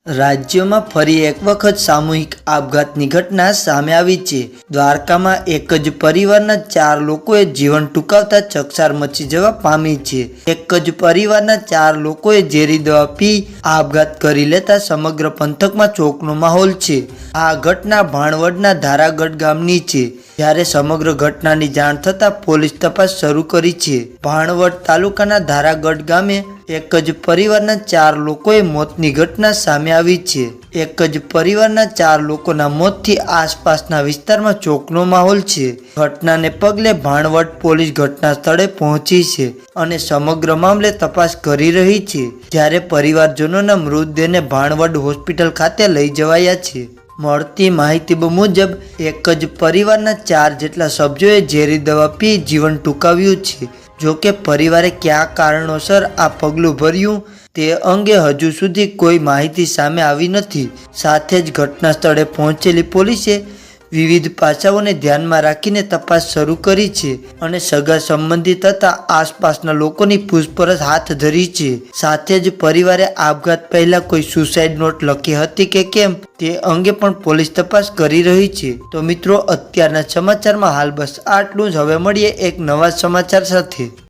રાજ્યમાં ફરી એક વખત સામૂહિક આપઘાતની ઘટના સામે આવી છે। દ્વારકામાં એક જ પરિવારના 4 લોકોએ જીવન ટૂંકાવતા ચકચાર મચી જવા પામી છે। એક જ પરિવારના 4 લોકોએ ઝેરી દવા પી આપઘાત કરી લેતા સમગ્ર પંથકમાં ચોકનો માહોલ છે। આ ઘટના ભાણવડના ધારાગઢ ગામની છે, જ્યારે સમગ્ર ઘટનાની જાણ થતાં પોલીસ તપાસ શરૂ કરી છે। ભાણવડ તાલુકાના ધારાગઢ ગામે એક જ પરિવારના 4 લોકોએ મોતની ઘટના સામે આવી છે। એક જ પરિવારના 4 લોકોના મોતથી આસપાસના વિસ્તારમાં ચોકનો માહોલ છે। ઘટનાને પગલે ભાણવડ પોલીસ ઘટના સ્થળે પહોંચી છે અને સમગ્ર મામલે તપાસ કરી રહી છે, જ્યારે પરિવારજનોના મૃતદેહને ભાણવડ હોસ્પિટલ ખાતે લઈ જવાયા છે। મળતી માહિતી મુજબ એક જ પરિવારના 4 જેટલા સભ્યોએ ઝેરી દવા પી જીવન ટૂંકાવ્યું છે। જો કે પરિવારે કયા કારણોસર આ પગલું ભર્યું તે અંગે હજુ સુધી કોઈ માહિતી સામે આવી નથી। સાથે જ ઘટના સ્થળે પહોંચેલી પોલીસે વિવિધ પાસાઓને ધ્યાનમાં રાખીને તપાસ શરૂ કરી છે અને સગા સંબંધી તથા આસપાસના લોકોની પૂછપરછ હાથ ધરી છે। સાથે જ પરિવારે આપઘાત પહેલા કોઈ સુસાઇડ નોટ લખી હતી કે કેમ તે અંગે પણ પોલીસ તપાસ કરી રહી છે। તો મિત્રો, અત્યારના સમાચારમાં હાલ બસ આટલું જ। હવે મળીએ એક નવા સમાચાર સાથે।